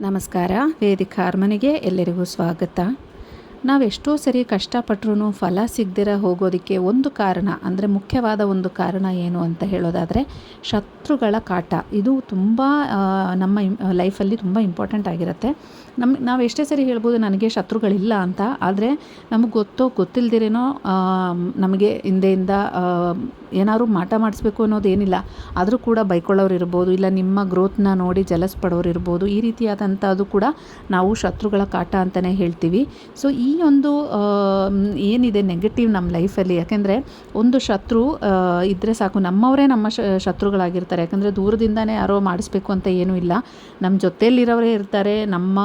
ನಮಸ್ಕಾರ. ವೇದಿಕಾ ಅರಮನೆಗೆ ಎಲ್ಲರಿಗೂ ಸ್ವಾಗತ. ನಾವೆಷ್ಟೋ ಸರಿ ಕಷ್ಟಪಟ್ಟರೂ ಫಲ ಸಿಗದಿರ ಹೋಗೋದಕ್ಕೆ ಒಂದು ಕಾರಣ ಅಂದರೆ ಮುಖ್ಯವಾದ ಒಂದು ಕಾರಣ ಏನು ಅಂತ ಹೇಳೋದಾದರೆ ಶತ್ರುಗಳ ಕಾಟ. ಇದು ತುಂಬ ನಮ್ಮ ಲೈಫಲ್ಲಿ ತುಂಬ ಇಂಪಾರ್ಟೆಂಟ್ ಆಗಿರುತ್ತೆ. ನಾವು ಎಷ್ಟೇ ಸರಿ ಹೇಳ್ಬೋದು ನನಗೆ ಶತ್ರುಗಳಿಲ್ಲ ಅಂತ, ಆದರೆ ನಮಗೆ ಗೊತ್ತಿಲ್ಲದಿರೇನೋ ನಮಗೆ ಹಿಂದೆಯಿಂದ ಏನಾದ್ರು ಮಾಟ ಮಾಡಿಸ್ಬೇಕು ಅನ್ನೋದೇನಿಲ್ಲ, ಆದರೂ ಕೂಡ ಬೈಕೊಳ್ಳೋರು ಇರ್ಬೋದು, ಇಲ್ಲ ನಿಮ್ಮ ಗ್ರೋತ್ನ ನೋಡಿ ಜಲಸ್ ಪಡೋರು ಇರ್ಬೋದು. ಈ ರೀತಿಯಾದಂಥದ್ದು ಕೂಡ ನಾವು ಶತ್ರುಗಳ ಕಾಟ ಅಂತಲೇ ಹೇಳ್ತೀವಿ. ಸೊ ಈ ಒಂದು ಏನಿದೆ ನೆಗೆಟಿವ್ ನಮ್ಮ ಲೈಫಲ್ಲಿ, ಯಾಕೆಂದರೆ ಒಂದು ಶತ್ರು ಇದ್ದರೆ ಸಾಕು, ನಮ್ಮವರೇ ನಮ್ಮ ಶತ್ರುಗಳಾಗಿರ್ತಾರೆ. ಯಾಕಂದರೆ ದೂರದಿಂದನೇ ಯಾರೋ ಮಾಡಿಸ್ಬೇಕು ಅಂತ ಏನೂ ಇಲ್ಲ, ನಮ್ಮ ಜೊತೆಯಲ್ಲಿರೋರೇ ಇರ್ತಾರೆ, ನಮ್ಮ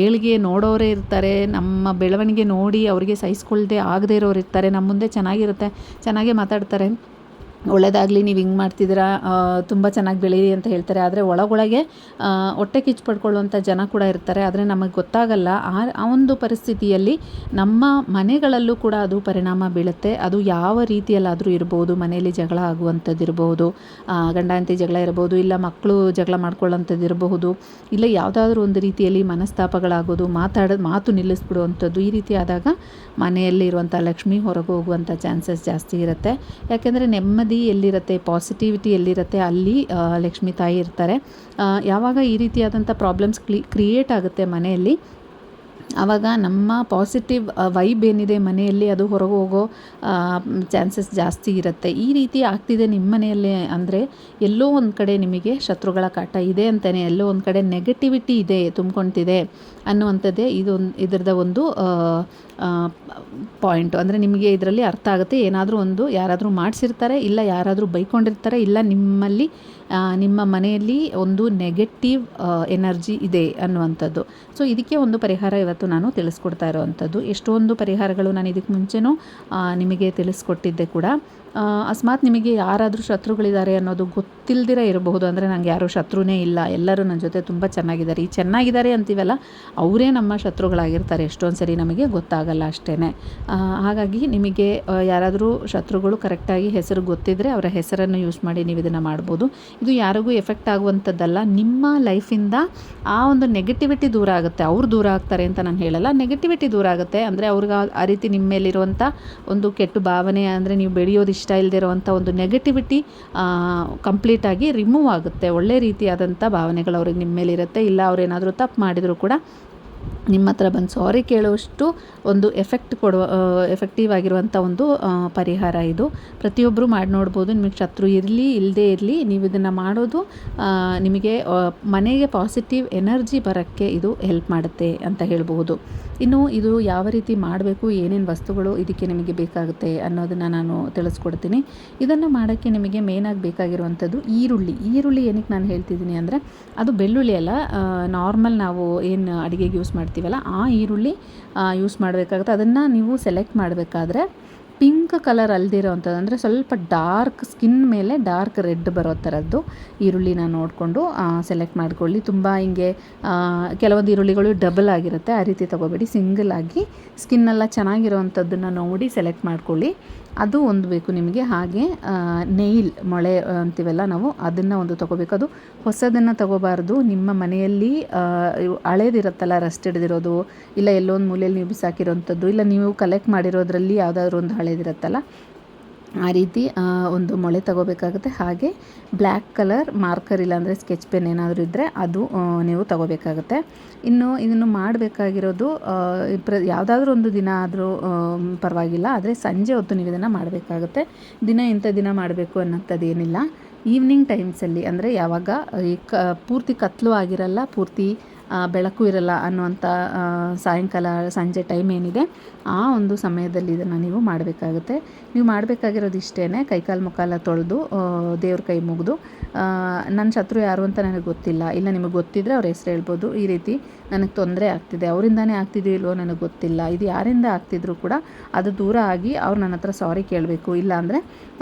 ಏಳಿಗೆ ನೋಡೋರೇ ಇರ್ತಾರೆ, ನಮ್ಮ ಬೆಳವಣಿಗೆ ನೋಡಿ ಅವರಿಗೆ ಸಹಿಸ್ಕೊಳ್ದೆ ಆಗದೇ ಇರೋರು ಇರ್ತಾರೆ. ನಮ್ಮ ಮುಂದೆ ಚೆನ್ನಾಗಿರುತ್ತೆ, ಚೆನ್ನಾಗೇ ಮಾತಾಡ್ತಾರೆ, ಒಳ್ಳೆಯದಾಗಲಿ, ನೀವು ಹಿಂಗೆ ಮಾಡ್ತಿದ್ದೀರಾ, ತುಂಬ ಚೆನ್ನಾಗಿ ಬೆಳೀರಿ ಅಂತ ಹೇಳ್ತಾರೆ. ಆದರೆ ಒಳಗೊಳಗೆ ಹೊಟ್ಟೆ ಕಿಚ್ಚು ಪಡ್ಕೊಳ್ಳುವಂಥ ಜನ ಕೂಡ ಇರ್ತಾರೆ. ಆದರೆ ನಮಗೆ ಗೊತ್ತಾಗಲ್ಲ. ಆ ಒಂದು ಪರಿಸ್ಥಿತಿಯಲ್ಲಿ ನಮ್ಮ ಮನೆಗಳಲ್ಲೂ ಕೂಡ ಅದು ಪರಿಣಾಮ ಬೀಳುತ್ತೆ. ಅದು ಯಾವ ರೀತಿಯಲ್ಲಾದರೂ ಇರ್ಬೋದು, ಮನೆಯಲ್ಲಿ ಜಗಳ ಆಗುವಂಥದ್ದು ಇರ್ಬೋದು, ಗಂಡ ಹೆಂಡತಿ ಜಗಳ ಇರ್ಬೋದು, ಇಲ್ಲ ಮಕ್ಕಳು ಜಗಳ ಮಾಡ್ಕೊಳ್ಳೋಂಥದ್ದು ಇರಬಹುದು, ಇಲ್ಲ ಯಾವುದಾದ್ರೂ ಒಂದು ರೀತಿಯಲ್ಲಿ ಮನಸ್ತಾಪಗಳಾಗೋದು, ಮಾತು ನಿಲ್ಲಿಸ್ಬಿಡುವಂಥದ್ದು. ಈ ರೀತಿ ಆದಾಗ ಮನೆಯಲ್ಲಿರುವಂಥ ಲಕ್ಷ್ಮಿ ಹೊರಗೆ ಹೋಗುವಂಥ ಚಾನ್ಸಸ್ ಜಾಸ್ತಿ ಇರುತ್ತೆ. ಯಾಕೆಂದರೆ ನೆಮ್ಮದಿ ಎಲ್ಲಿರುತ್ತೆ, ಪಾಸಿಟಿವಿಟಿ ಎಲ್ಲಿರುತ್ತೆ, ಅಲ್ಲಿ ಲಕ್ಷ್ಮೀ ತಾಯಿ ಇರ್ತಾರೆ. ಯಾವಾಗ ಈ ರೀತಿಯಾದಂಥ ಪ್ರಾಬ್ಲಮ್ಸ್ ಕ್ರಿಯೇಟ್ ಆಗುತ್ತೆ ಮನೆಯಲ್ಲಿ, ಆವಾಗ ನಮ್ಮ ಪಾಸಿಟಿವ್ ವೈಬ್ ಏನಿದೆ ಮನೆಯಲ್ಲಿ ಅದು ಹೊರಗೆ ಹೋಗೋ ಚಾನ್ಸಸ್ ಜಾಸ್ತಿ ಇರುತ್ತೆ. ಈ ರೀತಿ ಆಗ್ತಿದೆ ನಿಮ್ಮ ಮನೆಯಲ್ಲೇ ಅಂದರೆ ಎಲ್ಲೋ ಒಂದು ಕಡೆ ನಿಮಗೆ ಶತ್ರುಗಳ ಕಾಟ ಇದೆ ಅಂತಲೇ, ಎಲ್ಲೋ ಒಂದು ಕಡೆ ನೆಗೆಟಿವಿಟಿ ಇದೆ, ತುಂಬ್ಕೊಳ್ತಿದೆ ಅನ್ನುವಂಥದ್ದೇ ಇದರದ ಒಂದು ಪಾಯಿಂಟು. ಅಂದರೆ ನಿಮಗೆ ಇದರಲ್ಲಿ ಅರ್ಥ ಆಗುತ್ತೆ, ಏನಾದರೂ ಒಂದು ಯಾರಾದರೂ ಮಾಡಿಸಿರ್ತಾರೆ, ಇಲ್ಲ ಯಾರಾದರೂ ಬೈಕೊಂಡಿರ್ತಾರೆ, ಇಲ್ಲ ನಿಮ್ಮಲ್ಲಿ ನಿಮ್ಮ ಮನೆಯಲ್ಲಿ ಒಂದು ನೆಗೆಟಿವ್ ಎನರ್ಜಿ ಇದೆ ಅನ್ನುವಂಥದ್ದು. ಸೊ ಇದಕ್ಕೆ ಒಂದು ಪರಿಹಾರ ಇವತ್ತು ನಾನು ತಿಳಿಸ್ಕೊಡ್ತಾ ಇರೋವಂಥದ್ದು. ಎಷ್ಟೊಂದು ಪರಿಹಾರಗಳು ನಾನು ಇದಕ್ಕೆ ಮುಂಚೆನೂ ನಿಮಗೆ ತಿಳಿಸ್ಕೊಟ್ಟಿದ್ದೆ ಕೂಡ. ಅಕಸ್ಮಾತ್ ನಿಮಗೆ ಯಾರಾದರೂ ಶತ್ರುಗಳಿದ್ದಾರೆ ಅನ್ನೋದು ಗೊತ್ತಿಲ್ಲದಿರ ಇರಬಹುದು. ಅಂದರೆ ನನಗೆ ಯಾರೂ ಶತ್ರುನೇ ಇಲ್ಲ, ಎಲ್ಲರೂ ನನ್ನ ಜೊತೆ ತುಂಬ ಚೆನ್ನಾಗಿದ್ದಾರೆ. ಈ ಚೆನ್ನಾಗಿದ್ದಾರೆ ಅಂತೀವಲ್ಲ, ಅವರೇ ನಮ್ಮ ಶತ್ರುಗಳಾಗಿರ್ತಾರೆ. ಎಷ್ಟೊಂದು ಸರಿ ನಮಗೆ ಗೊತ್ತಾಗಲ್ಲ ಅಷ್ಟೇ. ಹಾಗಾಗಿ ನಿಮಗೆ ಯಾರಾದರೂ ಶತ್ರುಗಳು ಕರೆಕ್ಟಾಗಿ ಹೆಸರು ಗೊತ್ತಿದ್ದರೆ ಅವರ ಹೆಸರನ್ನು ಯೂಸ್ ಮಾಡಿ ನೀವು ಇದನ್ನು ಮಾಡ್ಬೋದು. ಇದು ಯಾರಿಗೂ ಎಫೆಕ್ಟ್ ಆಗುವಂಥದ್ದಲ್ಲ. ನಿಮ್ಮ ಲೈಫಿಂದ ಆ ಒಂದು ನೆಗೆಟಿವಿಟಿ ದೂರ ಆಗುತ್ತೆ. ಅವ್ರು ದೂರ ಆಗ್ತಾರೆ ಅಂತ ನಾನು ಹೇಳಲ್ಲ, ನೆಗೆಟಿವಿಟಿ ದೂರ ಆಗುತ್ತೆ. ಅಂದರೆ ಅವ್ರಿಗೆ ಆ ರೀತಿ ನಿಮ್ಮ ಮೇಲಿರುವಂಥ ಒಂದು ಕೆಟ್ಟ ಭಾವನೆ, ಅಂದರೆ ನೀವು ಬೆಳೆಯೋದು ಇಷ್ಟ ಇಲ್ಲದೆ ಇರುವಂಥ ಒಂದು ನೆಗೆಟಿವಿಟಿ ಕಂಪ್ಲೀಟಾಗಿ ರಿಮೂವ್ ಆಗುತ್ತೆ. ಒಳ್ಳೆ ರೀತಿಯಾದಂಥ ಭಾವನೆಗಳು ಅವ್ರಿಗೆ ನಿಮ್ಮ ಮೇಲಿರುತ್ತೆ. ಇಲ್ಲ ಅವ್ರೇನಾದರೂ ತಪ್ಪು ಮಾಡಿದರೂ ಕೂಡ ನಿಮ್ಮ ಹತ್ರ ಬಂದು ಸಾರಿ ಕೇಳುವಷ್ಟು ಒಂದು ಎಫೆಕ್ಟಿವ್ ಆಗಿರುವಂಥ ಒಂದು ಪರಿಹಾರ ಇದು. ಪ್ರತಿಯೊಬ್ಬರು ಮಾಡಿ ನೋಡ್ಬೋದು. ನಿಮಗೆ ಶತ್ರು ಇರಲಿ ಇಲ್ಲದೇ ಇರಲಿ, ನೀವು ಇದನ್ನು ಮಾಡೋದು ನಿಮಗೆ ಮನೆಗೆ ಪಾಸಿಟಿವ್ ಎನರ್ಜಿ ಬರೋಕ್ಕೆ ಇದು ಹೆಲ್ಪ್ ಮಾಡುತ್ತೆ ಅಂತ ಹೇಳ್ಬೋದು. ಇನ್ನು ಇದು ಯಾವ ರೀತಿ ಮಾಡಬೇಕು, ಏನೇನು ವಸ್ತುಗಳು ಇದಕ್ಕೆ ನಿಮಗೆ ಬೇಕಾಗುತ್ತೆ ಅನ್ನೋದನ್ನು ನಾನು ತಿಳಿಸ್ಕೊಡ್ತೀನಿ. ಇದನ್ನು ಮಾಡೋಕ್ಕೆ ನಿಮಗೆ ಮೇನಾಗಿ ಬೇಕಾಗಿರುವಂಥದ್ದು ಈರುಳ್ಳಿ ಏನಕ್ಕೆ ನಾನು ಹೇಳ್ತಿದ್ದೀನಿ ಅಂದರೆ, ಅದು ಬೆಳ್ಳುಳ್ಳಿ ಅಲ್ಲ, ನಾರ್ಮಲ್ ನಾವು ಏನು ಅಡುಗೆಗೆ ಯೂಸ್ ಮಾಡ್ತೀವಲ್ಲ ಆ ಈರುಳ್ಳಿ ಯೂಸ್ ಮಾಡಬೇಕಾಗುತ್ತೆ. ಅದನ್ನು ನೀವು ಸೆಲೆಕ್ಟ್ ಮಾಡಬೇಕಾದ್ರೆ ಪಿಂಕ್ ಕಲರ್ ಅಲ್ದಿರೋ ಅಂಥದ್ದು, ಅಂದರೆ ಸ್ವಲ್ಪ ಡಾರ್ಕ್ ಸ್ಕಿನ್ ಮೇಲೆ ಡಾರ್ಕ್ ರೆಡ್ ಬರೋ ಥರದ್ದು ಈರುಳ್ಳಿನ ನೋಡಿಕೊಂಡು ಸೆಲೆಕ್ಟ್ ಮಾಡ್ಕೊಳ್ಳಿ. ತುಂಬ ಹಿಂಗೆ ಕೆಲವೊಂದು ಈರುಳ್ಳಿಗಳು ಡಬಲ್ ಆಗಿರುತ್ತೆ, ಆ ರೀತಿ ತೊಗೋಬೇಡಿ. ಸಿಂಗಲ್ ಆಗಿ ಸ್ಕಿನ್ನೆಲ್ಲ ಚೆನ್ನಾಗಿರೋ ಅಂಥದ್ದನ್ನು ನೋಡಿ ಸೆಲೆಕ್ಟ್ ಮಾಡ್ಕೊಳ್ಳಿ. ಅದು ಒಂದು ಬೇಕು ನಿಮಗೆ. ಹಾಗೆ ನೈಲ್ ಮೊಳೆ ಅಂತೀವಲ್ಲ ನಾವು, ಅದನ್ನು ಒಂದು ತೊಗೋಬೇಕು. ಅದು ಹೊಸದನ್ನು ತೊಗೋಬಾರ್ದು. ನಿಮ್ಮ ಮನೆಯಲ್ಲಿ ಹಳೇದಿರುತ್ತಲ್ಲ, ರಸ್ಟ್ ಹಿಡಿದಿರೋದು, ಇಲ್ಲ ಎಲ್ಲೊಂದು ಮೂಲೆಯಲ್ಲಿ ನೀವು ಬಿಸಾಕಿರೋವಂಥದ್ದು, ಇಲ್ಲ ನೀವು ಕಲೆಕ್ಟ್ ಮಾಡಿರೋದ್ರಲ್ಲಿ ಯಾವುದಾದ್ರೂ ಒಂದು ಹಳೇದಿರುತ್ತಲ್ಲ, ಆ ರೀತಿ ಒಂದು ಮೊಳೆ ತಗೋಬೇಕಾಗುತ್ತೆ. ಹಾಗೆ ಬ್ಲ್ಯಾಕ್ ಕಲರ್ ಮಾರ್ಕರ್ ಇಲ್ಲಾಂದರೆ ಸ್ಕೆಚ್ ಪೆನ್ ಏನಾದರೂ ಇದ್ದರೆ ಅದು ನೀವು ತಗೋಬೇಕಾಗುತ್ತೆ. ಇನ್ನು ಇದನ್ನು ಮಾಡಬೇಕಾಗಿರೋದು ಯಾವುದಾದ್ರೂ ಒಂದು ದಿನ ಆದರೂ ಪರವಾಗಿಲ್ಲ, ಆದರೆ ಸಂಜೆ ಹೊತ್ತು ನೀವು ಇದನ್ನು ಮಾಡಬೇಕಾಗುತ್ತೆ. ಇಂಥ ದಿನ ಮಾಡಬೇಕು ಅನ್ನೋಂಥದ್ದು ಏನಿಲ್ಲ. ಈವ್ನಿಂಗ್ ಟೈಮ್ಸಲ್ಲಿ, ಅಂದರೆ ಯಾವಾಗ ಈ ಪೂರ್ತಿ ಕತ್ತಲು ಆಗಿರಲ್ಲ, ಪೂರ್ತಿ ಬೆಳಕು ಇರಲ್ಲ ಅನ್ನುವಂಥ ಸಾಯಂಕಾಲ ಸಂಜೆ ಟೈಮ್ ಏನಿದೆ, ಆ ಒಂದು ಸಮಯದಲ್ಲಿ ಇದನ್ನು ನೀವು ಮಾಡಬೇಕಾಗುತ್ತೆ. ನೀವು ಮಾಡಬೇಕಾಗಿರೋದು ಇಷ್ಟೇ, ಕೈಕಾಲು ಮುಖಾಲ ತೊಳೆದು ದೇವ್ರ ಕೈ ಮುಗಿದು, ನನ್ನ ಶತ್ರು ಯಾರು ಅಂತ ನನಗೆ ಗೊತ್ತಿಲ್ಲ, ಇಲ್ಲ ನಿಮಗೆ ಗೊತ್ತಿದ್ದರೆ ಅವ್ರ ಹೆಸರು ಹೇಳ್ಬೋದು, ಈ ರೀತಿ ನನಗೆ ತೊಂದರೆ ಆಗ್ತಿದೆ, ಅವರಿಂದಾನೇ ಆಗ್ತಿದೆಯೋ ಇಲ್ವೋ ನನಗೆ ಗೊತ್ತಿಲ್ಲ, ಇದು ಯಾರಿಂದ ಆಗ್ತಿದ್ರು ಕೂಡ ಅದು ದೂರ ಆಗಿ ಅವ್ರು ನನ್ನ ಹತ್ರ ಸಾರಿ ಕೇಳಬೇಕು. ಇಲ್ಲಾಂದರೆ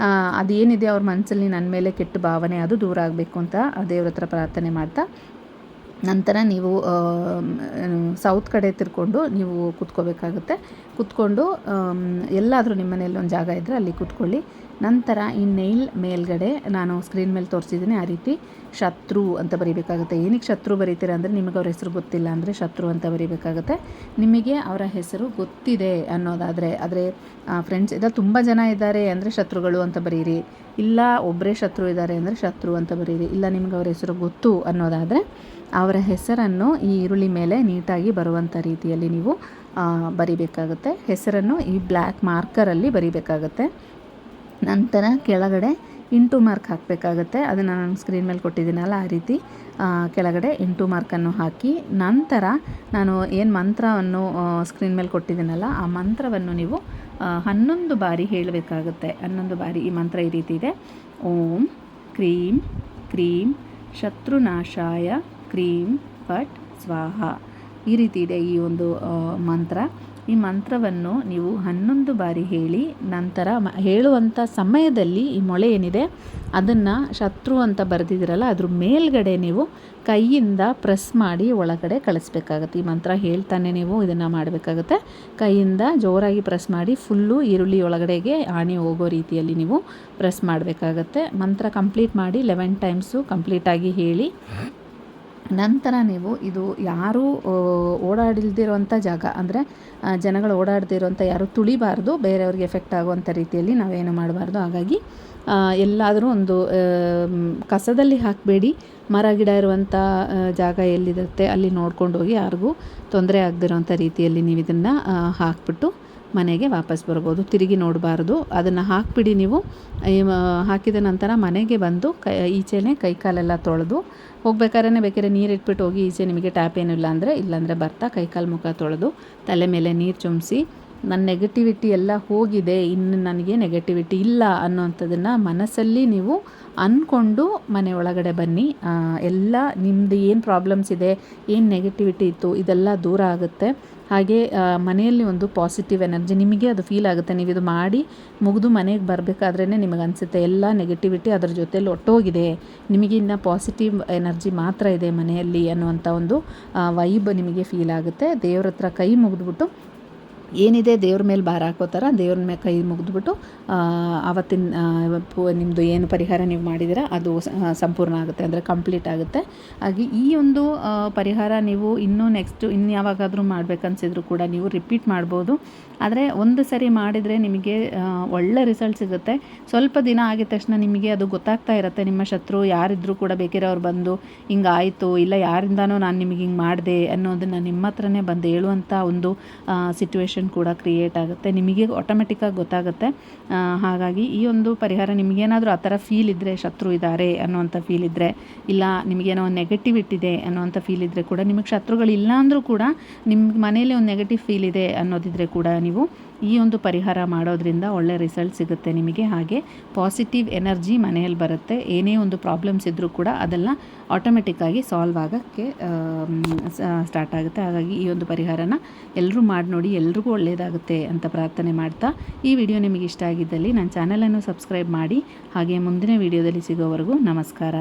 ಅದೇನಿದೆ ಅವ್ರ ಮನಸ್ಸಲ್ಲಿ ನನ್ನ ಮೇಲೆ ಕೆಟ್ಟ ಭಾವನೆ ಅದು ದೂರ ಆಗಬೇಕು ಅಂತ ದೇವ್ರ ಹತ್ರ ಪ್ರಾರ್ಥನೆ ಮಾಡ್ತಾ, ನಂತರ ನೀವು ಸೌತ್ ಕಡೆ ತಿರ್ಕೊಂಡು ನೀವು ಕೂತ್ಕೋಬೇಕಾಗುತ್ತೆ. ಕೂತ್ಕೊಂಡು ಎಲ್ಲಾದರೂ ನಿಮ್ಮ ಮನೇಲಿ ಒಂದು ಜಾಗ ಇದ್ದರೆ ಅಲ್ಲಿ ಕೂತ್ಕೊಳ್ಳಿ. ನಂತರ ಈ ನೈಲ್ ಮೇಲ್ಗಡೆ ನಾನು ಸ್ಕ್ರೀನ್ ಮೇಲೆ ತೋರಿಸಿದ್ದೀನಿ ಆ ರೀತಿ ಶತ್ರು ಅಂತ ಬರೀಬೇಕಾಗುತ್ತೆ. ಏನಕ್ಕೆ ಶತ್ರು ಬರೀತೀರ ಅಂದರೆ ನಿಮಗೆ ಅವ್ರ ಹೆಸರು ಗೊತ್ತಿಲ್ಲ ಅಂದರೆ ಶತ್ರು ಅಂತ ಬರೀಬೇಕಾಗುತ್ತೆ. ನಿಮಗೆ ಅವರ ಹೆಸರು ಗೊತ್ತಿದೆ ಅನ್ನೋದಾದರೆ, ಆದರೆ ಫ್ರೆಂಡ್ಸ್ ಇದ್ದ ತುಂಬ ಜನ ಇದ್ದಾರೆ ಅಂದರೆ ಶತ್ರುಗಳು ಅಂತ ಬರೀರಿ, ಇಲ್ಲ ಒಬ್ಬರೇ ಶತ್ರು ಇದ್ದಾರೆ ಅಂದರೆ ಶತ್ರು ಅಂತ ಬರೀರಿ, ಇಲ್ಲ ನಿಮ್ಗೆ ಅವ್ರ ಹೆಸರು ಗೊತ್ತು ಅನ್ನೋದಾದರೆ ಅವರ ಹೆಸರನ್ನು ಈ ಈರುಳ್ಳಿ ಮೇಲೆ ನೀಟಾಗಿ ಬರುವಂಥ ರೀತಿಯಲ್ಲಿ ನೀವು ಬರಿಬೇಕಾಗುತ್ತೆ. ಹೆಸರನ್ನು ಈ ಬ್ಲ್ಯಾಕ್ ಮಾರ್ಕರಲ್ಲಿ ಬರಿಬೇಕಾಗುತ್ತೆ. ನಂತರ ಕೆಳಗಡೆ ಇಂಟು ಮಾರ್ಕ್ ಹಾಕಬೇಕಾಗತ್ತೆ. ಅದನ್ನು ನಾನು ಸ್ಕ್ರೀನ್ ಮೇಲೆ ಕೊಟ್ಟಿದ್ದೀನಲ್ಲ ಆ ರೀತಿ ಕೆಳಗಡೆ ಇಂಟು ಮಾರ್ಕನ್ನು ಹಾಕಿ, ನಂತರ ನಾನು ಏನು ಮಂತ್ರವನ್ನು ಸ್ಕ್ರೀನ್ ಮೇಲೆ ಕೊಟ್ಟಿದ್ದೀನಲ್ಲ ಆ ಮಂತ್ರವನ್ನು ನೀವು 11 ಬಾರಿ ಹೇಳಬೇಕಾಗುತ್ತೆ. 11 ಬಾರಿ ಈ ಮಂತ್ರ ಈ ರೀತಿ ಇದೆ. ಓಂ ಕ್ರೀಂ ಕ್ರೀಂ ಶತ್ರುನಾಶಾಯ ಕ್ರೀಂ ಫಟ್ ಸ್ವಾಹ. ಈ ರೀತಿ ಇದೆ ಈ ಒಂದು ಮಂತ್ರ. ಈ ಮಂತ್ರವನ್ನು ನೀವು 11 ಬಾರಿ ಹೇಳಿ, ನಂತರ ಹೇಳುವಂಥ ಸಮಯದಲ್ಲಿ ಈ ಮೊಳೆ ಏನಿದೆ ಅದನ್ನು ಶತ್ರು ಅಂತ ಬರೆದಿದ್ದೀರಲ್ಲ ಅದ್ರ ಮೇಲ್ಗಡೆ ನೀವು ಕೈಯಿಂದ ಪ್ರೆಸ್ ಮಾಡಿ ಒಳಗಡೆ ಕಳಿಸ್ಬೇಕಾಗತ್ತೆ. ಈ ಮಂತ್ರ ಹೇಳ್ತಾನೆ ನೀವು ಇದನ್ನು ಮಾಡಬೇಕಾಗುತ್ತೆ. ಕೈಯಿಂದ ಜೋರಾಗಿ ಪ್ರೆಸ್ ಮಾಡಿ ಫುಲ್ಲು ಈರುಳ್ಳಿ ಒಳಗಡೆಗೆ ಆಣಿ ಹೋಗೋ ರೀತಿಯಲ್ಲಿ ನೀವು ಪ್ರೆಸ್ ಮಾಡಬೇಕಾಗತ್ತೆ. ಮಂತ್ರ ಕಂಪ್ಲೀಟ್ ಮಾಡಿ 11 ಟೈಮ್ಸು ಕಂಪ್ಲೀಟಾಗಿ ಹೇಳಿ. ನಂತರ ನೀವು ಇದು ಯಾರೂ ಓಡಾಡಿಲ್ದಿರೋಂಥ ಜಾಗ ಅಂದರೆ ಜನಗಳು ಓಡಾಡ್ದಿರೋಂಥ ಯಾರೂ ತುಳಿಬಾರ್ದು, ಬೇರೆಯವ್ರಿಗೆ ಎಫೆಕ್ಟ್ ಆಗುವಂಥ ರೀತಿಯಲ್ಲಿ ನಾವೇನು ಮಾಡಬಾರ್ದು. ಹಾಗಾಗಿ ಎಲ್ಲಾದರೂ ಒಂದು ಕಸದಲ್ಲಿ ಹಾಕಬೇಡಿ. ಮರ ಗಿಡ ಇರುವಂಥ ಜಾಗ ಎಲ್ಲಿರುತ್ತೆ ಅಲ್ಲಿ ನೋಡ್ಕೊಂಡು ಹೋಗಿ, ಯಾರಿಗೂ ತೊಂದರೆ ಆಗದಿರೋಂಥ ರೀತಿಯಲ್ಲಿ ನೀವು ಇದನ್ನು ಹಾಕಿಬಿಟ್ಟು ಮನೆಗೆ ವಾಪಸ್ ಬರ್ಬೋದು. ತಿರುಗಿ ನೋಡಬಾರ್ದು. ಅದನ್ನು ಹಾಕಿಬಿಡಿ. ನೀವು ಹಾಕಿದ ನಂತರ ಮನೆಗೆ ಬಂದು ಈಚೆನೇ ಕೈಕಾಲೆಲ್ಲ ತೊಳೆದು ಹೋಗ್ಬೇಕಾದ್ರೆ ಬೇಕಾದ್ರೆ ನೀರು ಇಟ್ಬಿಟ್ಟು ಹೋಗಿ. ಈಚೆ ನಿಮಗೆ ಟ್ಯಾಪ್ ಏನಿಲ್ಲ ಅಂದರೆ ಇಲ್ಲಾಂದರೆ ಬರ್ತಾ ಕೈಕಾಲು ಮುಖ ತೊಳೆದು ತಲೆ ಮೇಲೆ ನೀರು ಚುಮ್ಮಿಸಿ, ನನ್ನ ನೆಗೆಟಿವಿಟಿ ಎಲ್ಲ ಹೋಗಿದೆ, ಇನ್ನು ನನಗೆ ನೆಗೆಟಿವಿಟಿ ಇಲ್ಲ ಅನ್ನೋವಂಥದ್ದನ್ನು ಮನಸ್ಸಲ್ಲಿ ನೀವು ಅಂದ್ಕೊಂಡು ಮನೆ ಒಳಗಡೆ ಬನ್ನಿ. ಎಲ್ಲ ನಿಮ್ಮದು ಏನು ಪ್ರಾಬ್ಲಮ್ಸ್ ಇದೆ, ಏನು ನೆಗೆಟಿವಿಟಿ ಇತ್ತು ಇದೆಲ್ಲ ದೂರ ಆಗುತ್ತೆ. ಹಾಗೆ ಮನೆಯಲ್ಲಿ ಒಂದು ಪಾಸಿಟಿವ್ ಎನರ್ಜಿ ನಿಮಗೆ ಅದು ಫೀಲ್ ಆಗುತ್ತೆ. ನೀವು ಇದು ಮಾಡಿ ಮುಗಿದು ಮನೆಗೆ ಬರಬೇಕಾದ್ರೇ ನಿಮಗೆ ಅನಿಸುತ್ತೆ ಎಲ್ಲ ನೆಗೆಟಿವಿಟಿ ಅದರ ಜೊತೆಯಲ್ಲಿ ಒಟ್ಟೋಗಿದೆ, ನಿಮಗಿನ್ನ ಪಾಸಿಟಿವ್ ಎನರ್ಜಿ ಮಾತ್ರ ಇದೆ ಮನೆಯಲ್ಲಿ ಅನ್ನುವಂಥ ಒಂದು ವೈಬ್ ನಿಮಗೆ ಫೀಲ್ ಆಗುತ್ತೆ. ದೇವ್ರ ಹತ್ರ ಕೈ ಮುಗಿದ್ಬಿಟ್ಟು ಏನಿದೆ ದೇವ್ರ ಮೇಲೆ ಭಾರ ಹಾಕೋತಾರ ದೇವ್ರ ಮೇಲೆ ಕೈ ಮುಗಿದ್ಬಿಟ್ಟು ಆವತ್ತಿನ ನಿಮ್ಮದು ಏನು ಪರಿಹಾರ ನೀವು ಮಾಡಿದ್ದೀರ ಅದು ಸಂಪೂರ್ಣ ಆಗುತ್ತೆ, ಅಂದರೆ ಕಂಪ್ಲೀಟ್ ಆಗುತ್ತೆ. ಹಾಗೆ ಈ ಒಂದು ಪರಿಹಾರ ನೀವು ಇನ್ನೂ ಇನ್ನು ಯಾವಾಗಾದರೂ ಮಾಡಬೇಕನ್ಸಿದ್ರು ಕೂಡ ನೀವು ರಿಪೀಟ್ ಮಾಡ್ಬೋದು. ಆದರೆ ಒಂದು ಸರಿ ಮಾಡಿದರೆ ನಿಮಗೆ ಒಳ್ಳೆ ರಿಸಲ್ಟ್ ಸಿಗುತ್ತೆ. ಸ್ವಲ್ಪ ದಿನ ಆಗಿದ ತಕ್ಷಣ ನಿಮಗೆ ಅದು ಗೊತ್ತಾಗ್ತಾ ಇರುತ್ತೆ. ನಿಮ್ಮ ಶತ್ರು ಯಾರಿದ್ರೂ ಕೂಡ ಬೇಕಾದ್ರೆ ಅವ್ರು ಬಂದು ಹಿಂಗಾಯಿತು, ಇಲ್ಲ ಯಾರಿಂದನೋ ನಾನು ನಿಮಗೆ ಹಿಂಗೆ ಮಾಡಿದೆ ಅನ್ನೋದನ್ನು ನಿಮ್ಮ ಹತ್ರನೇ ಬಂದು ಹೇಳುವಂಥ ಒಂದು ಸಿಚುವೇಶನ್ ಕೂಡ ಕ್ರಿಯೇಟ್ ಆಗುತ್ತೆ. ನಿಮಗೆ ಆಟೋಮೆಟಿಕ್ಕಾಗಿ ಗೊತ್ತಾಗುತ್ತೆ. ಹಾಗಾಗಿ ಈ ಒಂದು ಪರಿಹಾರ ನಿಮಗೇನಾದರೂ ಆ ಥರ ಫೀಲ್ ಇದ್ದರೆ, ಶತ್ರು ಇದ್ದಾರೆ ಅನ್ನೋವಂಥ ಫೀಲ್ ಇದ್ದರೆ, ಇಲ್ಲ ನಿಮಗೇನೋ ಒಂದು ನೆಗೆಟಿವಿಟಿ ಇದೆ ಅನ್ನೋವಂಥ ಫೀಲ್ ಇದ್ದರೆ ಕೂಡ, ನಿಮಗೆ ಶತ್ರುಗಳಿಲ್ಲ ಅಂದರೂ ಕೂಡ ನಿಮ್ಮ ಮನೇಲಿ ಒಂದು ನೆಗೆಟಿವ್ ಫೀಲ್ ಇದೆ ಅನ್ನೋದಿದ್ದರೆ ಕೂಡ ನೀವು ಈ ಒಂದು ಪರಿಹಾರ ಮಾಡೋದ್ರಿಂದ ಒಳ್ಳೆ ರಿಸಲ್ಟ್ ಸಿಗುತ್ತೆ ನಿಮಗೆ. ಹಾಗೆ ಪಾಸಿಟಿವ್ ಎನರ್ಜಿ ಮನೆಯಲ್ಲಿ ಬರುತ್ತೆ. ಏನೇ ಒಂದು ಪ್ರಾಬ್ಲಮ್ಸ್ ಇದ್ದರೂ ಕೂಡ ಅದೆಲ್ಲ ಆಟೋಮೆಟಿಕ್ಕಾಗಿ ಸಾಲ್ವ್ ಆಗೋಕ್ಕೆ ಸ್ಟಾರ್ಟ್ ಆಗುತ್ತೆ. ಹಾಗಾಗಿ ಈ ಒಂದು ಪರಿಹಾರನ ಎಲ್ಲರೂ ಮಾಡಿ ನೋಡಿ, ಎಲ್ರಿಗೂ ಒಳ್ಳೆಯದಾಗುತ್ತೆ ಅಂತ ಪ್ರಾರ್ಥನೆ ಮಾಡ್ತಾ, ಈ ವಿಡಿಯೋ ನಿಮಗೆ ಇಷ್ಟ ಆಗಿದ್ದಲ್ಲಿ ನನ್ನ ಚಾನಲನ್ನು ಸಬ್ಸ್ಕ್ರೈಬ್ ಮಾಡಿ. ಹಾಗೆ ಮುಂದಿನ ವಿಡಿಯೋದಲ್ಲಿ ಸಿಗೋವರೆಗೂ ನಮಸ್ಕಾರ.